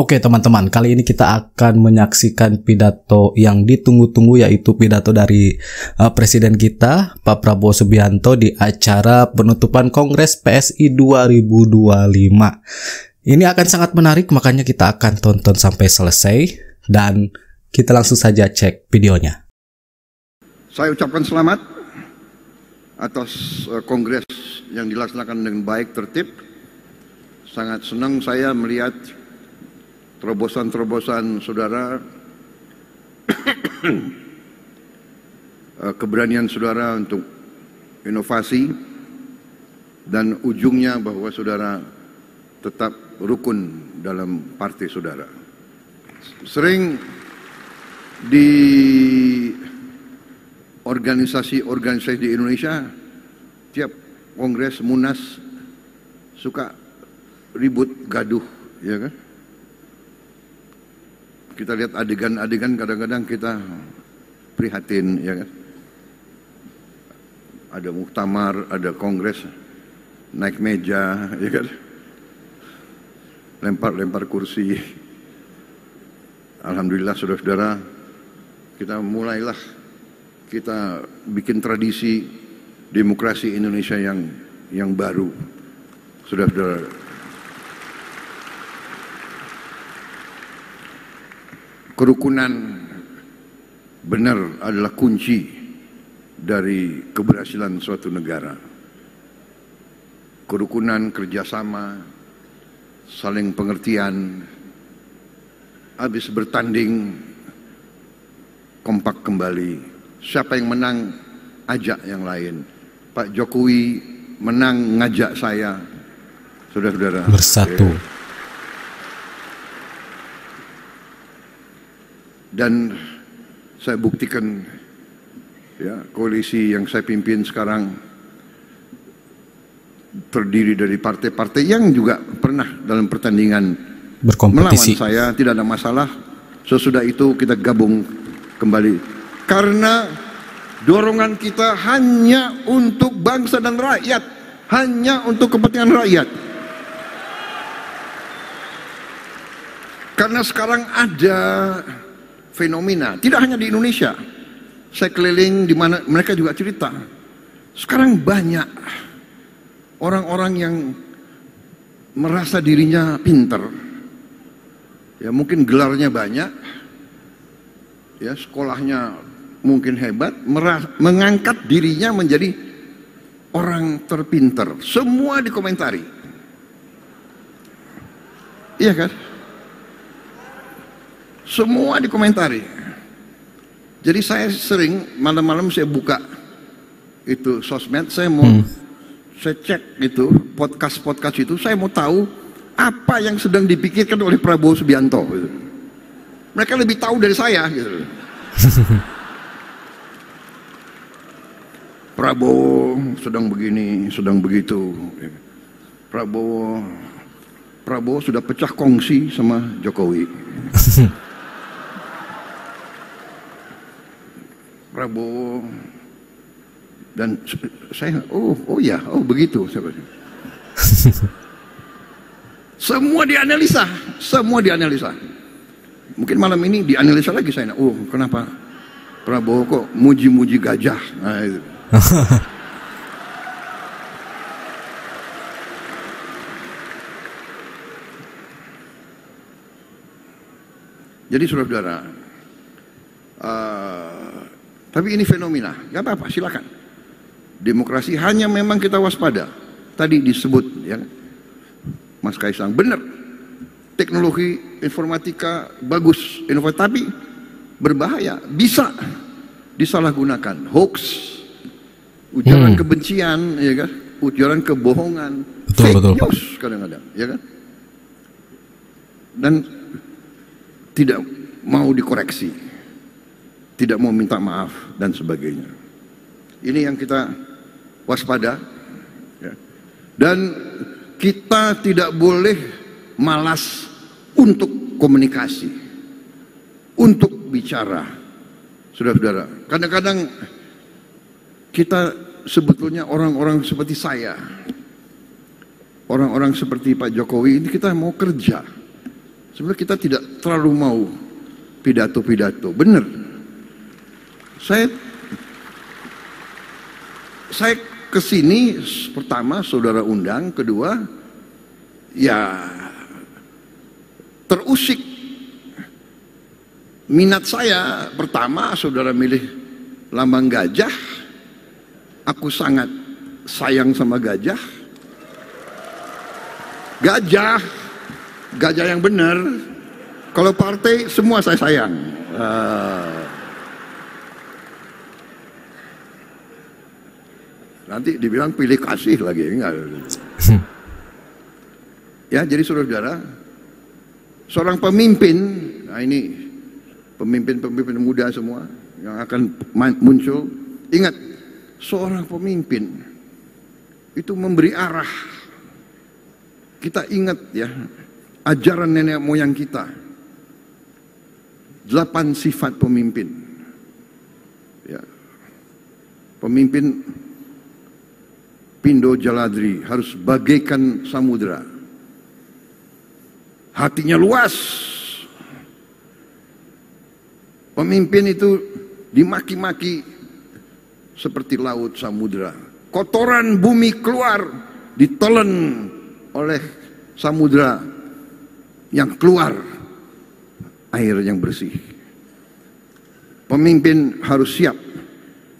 Oke teman-teman, kali ini kita akan menyaksikan pidato yang ditunggu-tunggu, yaitu pidato dari Presiden kita, Pak Prabowo Subianto, di acara penutupan Kongres PSI 2025. Ini akan sangat menarik, makanya kita akan tonton sampai selesai, dan kita langsung saja cek videonya. Saya ucapkan selamat atas Kongres yang dilaksanakan dengan baik, tertib. Sangat senang saya melihat terobosan-terobosan saudara, keberanian saudara untuk inovasi, dan ujungnya bahwa saudara tetap rukun dalam partai saudara. Sering di organisasi-organisasi di Indonesia, tiap kongres, munas, suka ribut, gaduh, ya kan? Kita lihat adegan-adegan, kadang-kadang kita prihatin, ya kan? Ada muktamar, ada kongres, naik meja, ya kan? Lempar-lempar kursi. Alhamdulillah, saudara-saudara, mulailah kita bikin tradisi demokrasi Indonesia yang baru, saudara-saudara. Kerukunan benar adalah kunci dari keberhasilan suatu negara. Kerukunan, kerjasama, saling pengertian, habis bertanding, kompak kembali. Siapa yang menang, ajak yang lain. Pak Jokowi menang, ngajak saya, saudara-saudara. Bersatu. Dan saya buktikan, ya, koalisi yang saya pimpin sekarang terdiri dari partai-partai yang juga pernah dalam pertandingan berkompetisi melawan saya, tidak ada masalah. Sesudah itu kita gabung kembali, karena dorongan kita hanya untuk bangsa dan rakyat, hanya untuk kepentingan rakyat. Karena sekarang ada fenomena, tidak hanya di Indonesia, saya keliling di mana mereka juga cerita. Sekarang banyak orang-orang yang merasa dirinya pinter, ya mungkin gelarnya banyak, ya sekolahnya mungkin hebat, mengangkat dirinya menjadi orang terpinter. Semua dikomentari, iya kan? Semua dikomentari. Jadi saya sering malam-malam saya buka itu sosmed, saya mau saya cek itu podcast itu, saya mau tahu apa yang sedang dipikirkan oleh Prabowo Subianto. Gitu. Mereka lebih tahu dari saya. Gitu. Prabowo sedang begini, sedang begitu. Prabowo sudah pecah kongsi sama Jokowi. Prabowo dan saya, oh ya, begitu. Semua dianalisa, semua dianalisa. Mungkin malam ini dianalisa lagi saya. Kenapa Prabowo kok muji-muji gajah? Nah, itu. Jadi saudara-saudara, tapi ini fenomena, gak apa-apa, silakan. Demokrasi hanya memang kita waspada. Tadi disebut, ya, Mas Kaisang, benar. Teknologi informatika bagus, inovatif, tapi berbahaya, bisa disalahgunakan. Hoax, ujaran kebencian, ya kan? Ujaran kebohongan, fake news kadang-kadang, ya kan? Dan tidak mau dikoreksi, tidak mau minta maaf dan sebagainya. Ini yang kita waspada, ya. Dan kita tidak boleh malas untuk komunikasi, untuk bicara. Saudara-saudara, kadang-kadang kita sebetulnya orang-orang seperti saya, orang-orang seperti Pak Jokowi ini, kita mau kerja. Sebenarnya kita tidak terlalu mau pidato-pidato. Benar. Saya kesini pertama saudara undang, kedua ya terusik. Minat saya pertama saudara milih lambang gajah. Aku sangat sayang sama gajah. Gajah yang benar. Kalau partai semua saya sayang. Nanti dibilang pilih kasih lagi, enggak. Ya, jadi saudara-saudara, seorang pemimpin, nah ini pemimpin-pemimpin muda semua yang akan muncul, ingat, seorang pemimpin itu memberi arah. Kita ingat ya, ajaran nenek moyang kita, 8 sifat pemimpin. Ya. Pemimpin Pindo Jaladri harus bagaikan samudra. Hatinya luas. Pemimpin itu dimaki-maki seperti laut samudra. Kotoran bumi keluar, ditelan oleh samudra yang keluar air yang bersih. Pemimpin harus siap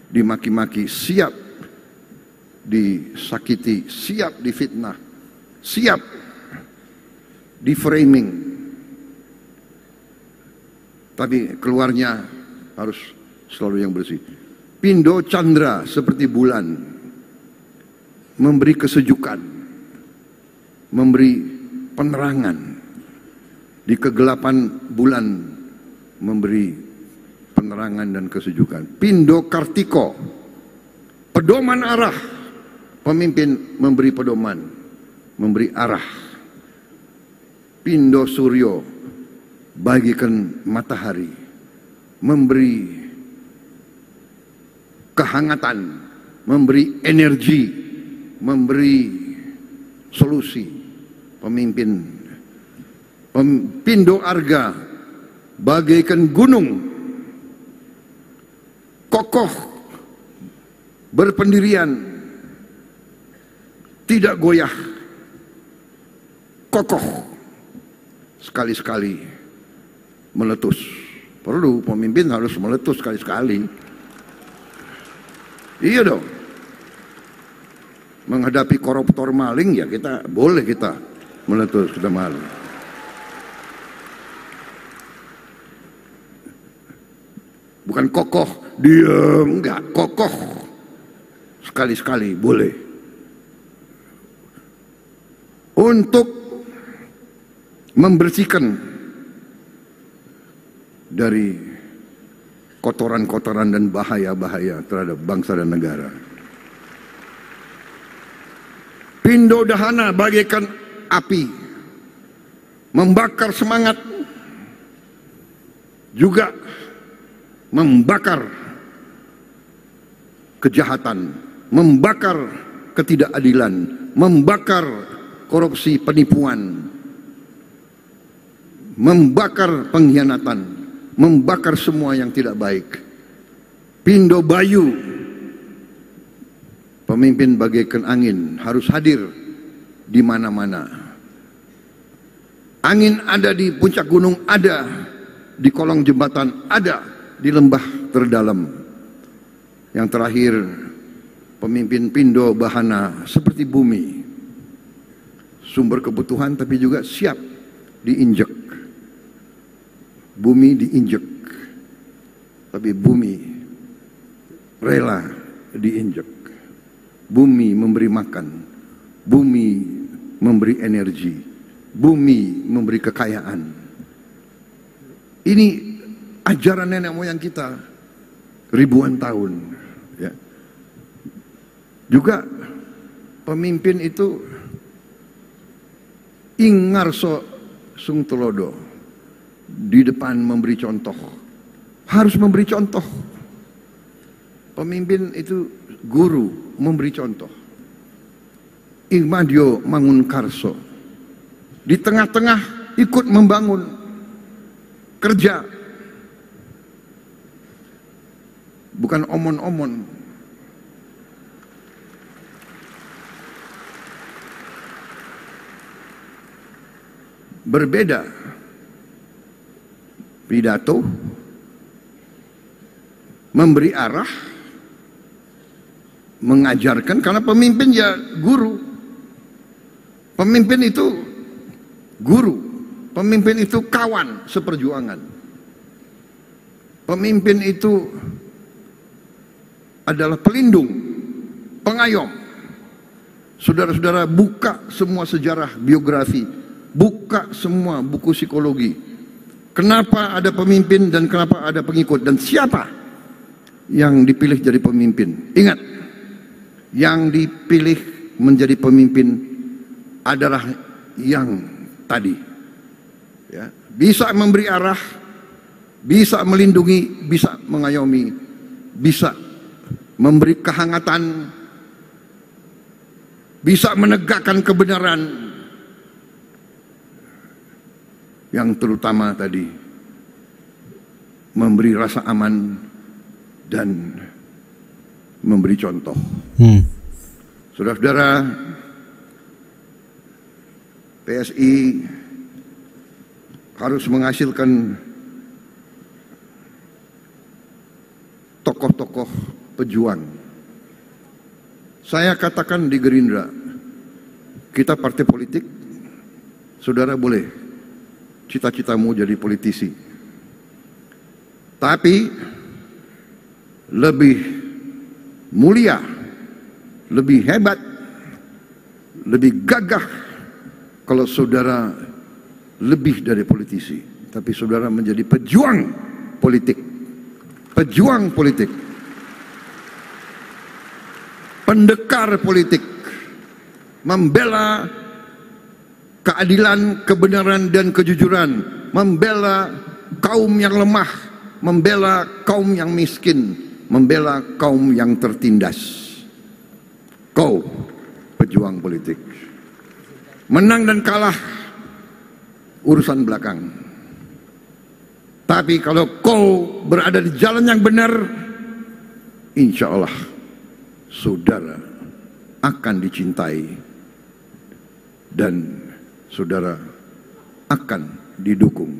dimaki-maki, siap disakiti, siap difitnah, siap di framing, tapi keluarnya harus selalu yang bersih. Pindo Chandra seperti bulan, memberi kesejukan, memberi penerangan di kegelapan bulan, memberi penerangan dan kesejukan. Pindo Kartiko, pedoman arah. Pemimpin memberi pedoman, memberi arah. Pindo Suryo, bagikan matahari, memberi kehangatan, memberi energi, memberi solusi. Pemimpin Pindo Arga, bagaikan gunung, kokoh, berpendirian, tidak goyah, kokoh, sekali-sekali meletus. Perlu pemimpin harus meletus sekali-sekali. Iya dong. Menghadapi koruptor maling ya kita boleh kita meletus, kita malu. Bukan kokoh, diam, enggak, kokoh. Sekali-sekali boleh. Untuk membersihkan dari kotoran-kotoran dan bahaya-bahaya terhadap bangsa dan negara. Pindo Dahana bagaikan api, membakar semangat, juga membakar kejahatan, membakar ketidakadilan, membakar korupsi, penipuan, membakar pengkhianatan, membakar semua yang tidak baik. Pindo Bayu, pemimpin bagaikan angin, harus hadir di mana-mana. Angin ada di puncak gunung, ada di kolong jembatan, ada di lembah terdalam. Yang terakhir, pemimpin Pindo Bahana seperti bumi, sumber kebutuhan tapi juga siap diinjek. Bumi diinjek, tapi bumi rela diinjek. Bumi memberi makan, bumi memberi energi, bumi memberi kekayaan. Ini ajaran nenek moyang kita ribuan tahun. Ya. Juga pemimpin itu Ingarso Sungtulodo di depan memberi contoh, harus memberi contoh. Pemimpin itu guru, memberi contoh. Ingmadio Mangunkarso di tengah-tengah ikut membangun, kerja. Bukan omon-omon. Berbeda pidato, memberi arah, mengajarkan, karena pemimpin ya guru. Pemimpin itu guru, pemimpin itu kawan seperjuangan. Pemimpin itu adalah pelindung, pengayom. Saudara-saudara, buka semua sejarah biografi, buka semua buku psikologi. Kenapa ada pemimpin dan kenapa ada pengikut, dan siapa yang dipilih jadi pemimpin. Ingat, yang dipilih menjadi pemimpin adalah yang tadi, ya, bisa memberi arah, bisa melindungi, bisa mengayomi, bisa memberi kehangatan, bisa menegakkan kebenaran, yang terutama tadi memberi rasa aman dan memberi contoh. Saudara-saudara, PSI harus menghasilkan tokoh-tokoh pejuang. Saya katakan di Gerindra, kita partai politik, saudara boleh cita-citamu jadi politisi, tapi lebih mulia, lebih hebat, lebih gagah kalau saudara lebih dari politisi, tapi saudara menjadi pejuang politik. Pejuang politik, pendekar politik, membela keadilan, kebenaran, dan kejujuran, membela kaum yang lemah, membela kaum yang miskin, membela kaum yang tertindas. Kau pejuang politik. Menang dan kalah urusan belakang. Tapi kalau kau berada di jalan yang benar, insya Allah saudara akan dicintai dan saudara akan didukung.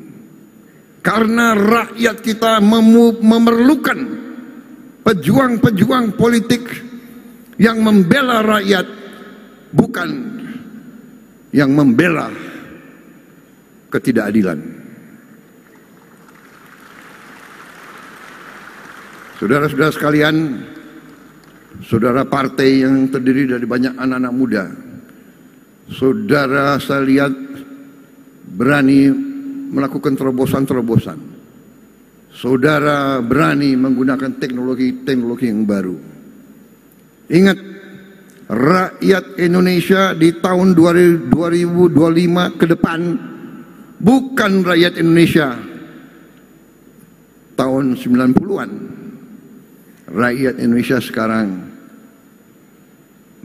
Karena rakyat kita memerlukan pejuang-pejuang politik yang membela rakyat, bukan yang membela ketidakadilan. Saudara-saudara sekalian, saudara partai yang terdiri dari banyak anak-anak muda, saudara saya lihat berani melakukan terobosan-terobosan. Saudara berani menggunakan teknologi-teknologi yang baru. Ingat, rakyat Indonesia di tahun 2025 ke depan bukan rakyat Indonesia tahun 90-an. Rakyat Indonesia sekarang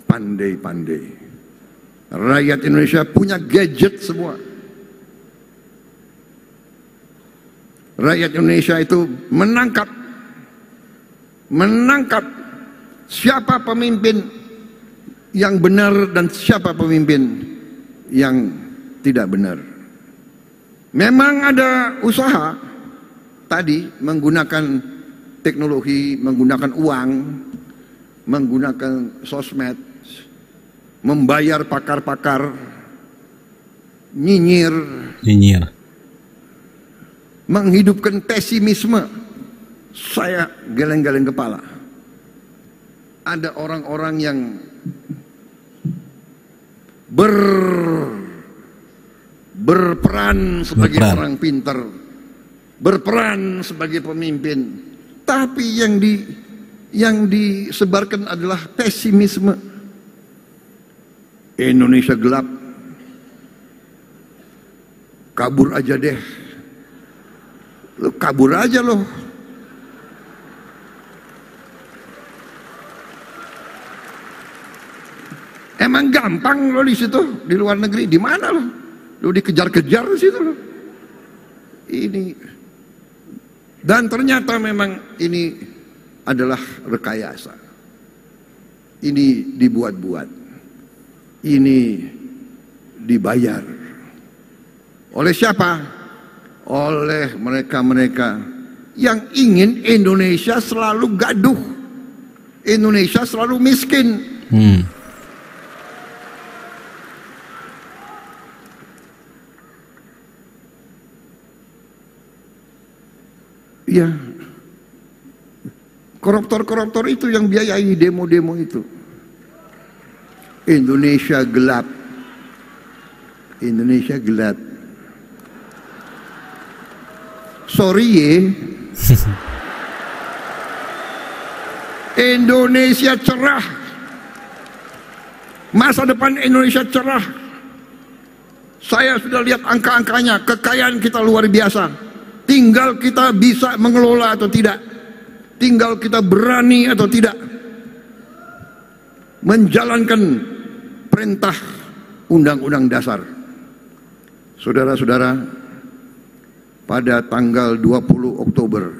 pandai-pandai. Rakyat Indonesia punya gadget semua. Rakyat Indonesia itu menangkap siapa pemimpin yang benar dan siapa pemimpin yang tidak benar. Memang ada usaha tadi menggunakan teknologi, menggunakan uang, menggunakan sosmed, membayar pakar-pakar, nyinyir, menghidupkan pesimisme. Saya geleng-geleng kepala. Ada orang-orang yang berperan sebagai orang pintar, berperan sebagai pemimpin, tapi yang disebarkan adalah pesimisme. Indonesia gelap, kabur aja deh. Lo kabur aja loh. Emang gampang lo di situ, di luar negeri, di mana lo? lu dikejar-kejar di situ. Ini, dan ternyata memang ini adalah rekayasa. Ini dibuat-buat. Ini dibayar. Oleh siapa? Oleh mereka-mereka yang ingin Indonesia selalu gaduh, Indonesia selalu miskin. Ya, koruptor-koruptor itu yang biayai demo-demo itu. Indonesia gelap. Indonesia gelap. Sorry ya. Indonesia cerah. Masa depan Indonesia cerah. Saya sudah lihat angka-angkanya. Kekayaan kita luar biasa. Tinggal kita bisa mengelola atau tidak. Tinggal kita berani atau tidak menjalankan perintah Undang-Undang Dasar. Saudara-saudara, pada tanggal 20 Oktober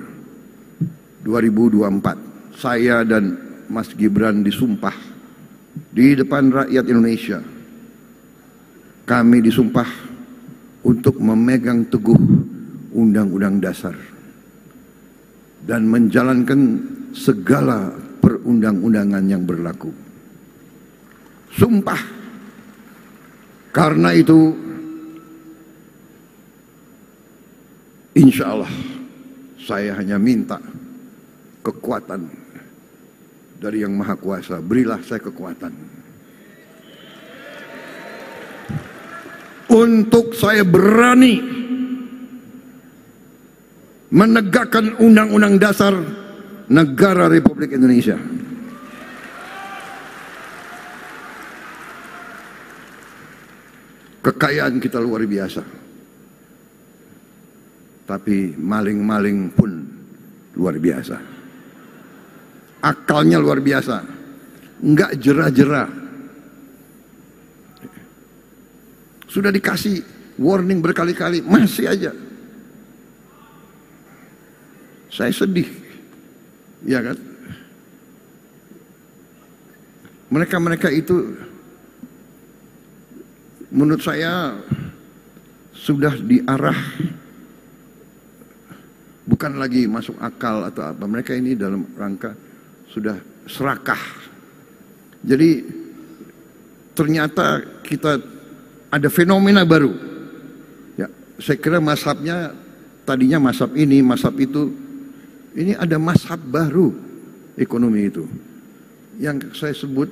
2024, saya dan Mas Gibran disumpah di depan rakyat Indonesia. Kami disumpah untuk memegang teguh Undang-Undang Dasar dan menjalankan segala perundang-undangan yang berlaku. Sumpah. Karena itu, insya Allah saya hanya minta kekuatan dari Yang Maha Kuasa. Berilah saya kekuatan untuk saya berani menegakkan Undang-Undang Dasar Negara Republik Indonesia. Kekayaan kita luar biasa, tapi maling-maling pun luar biasa. Akalnya luar biasa, nggak jera-jera. Sudah dikasih warning berkali-kali, masih aja. Saya sedih, ya kan? Mereka-mereka itu menurut saya sudah diarah, bukan lagi masuk akal atau apa. Mereka ini dalam rangka sudah serakah. Jadi ternyata kita ada fenomena baru. Ya, saya kira mazhabnya tadinya mazhab ini, mazhab itu. Ini ada mazhab baru ekonomi itu, yang saya sebut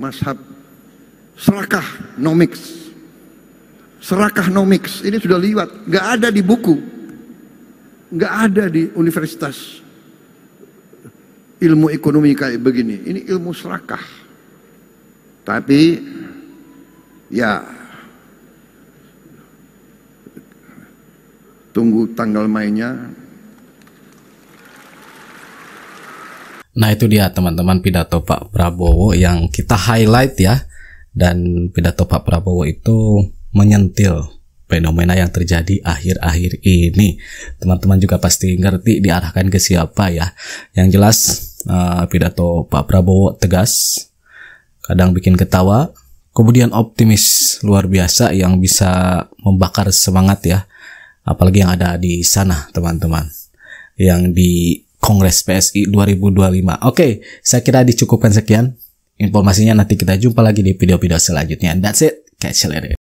mazhab serakah nomics. Serakah nomics ini sudah liwat, nggak ada di buku, nggak ada di universitas ilmu ekonomi kayak begini. Ini ilmu serakah. Tapi ya tunggu tanggal mainnya. Nah itu dia teman-teman pidato Pak Prabowo yang kita highlight ya. Dan pidato Pak Prabowo itu menyentil fenomena yang terjadi akhir-akhir ini. Teman-teman juga pasti ngerti diarahkan ke siapa ya. Yang jelas pidato Pak Prabowo tegas, kadang bikin ketawa, kemudian optimis luar biasa yang bisa membakar semangat ya. Apalagi yang ada di sana teman-teman, yang di Kongres PSI 2025. Oke, saya kira dicukupkan sekian informasinya. Nanti kita jumpa lagi di video-video selanjutnya. That's it. Catch you later.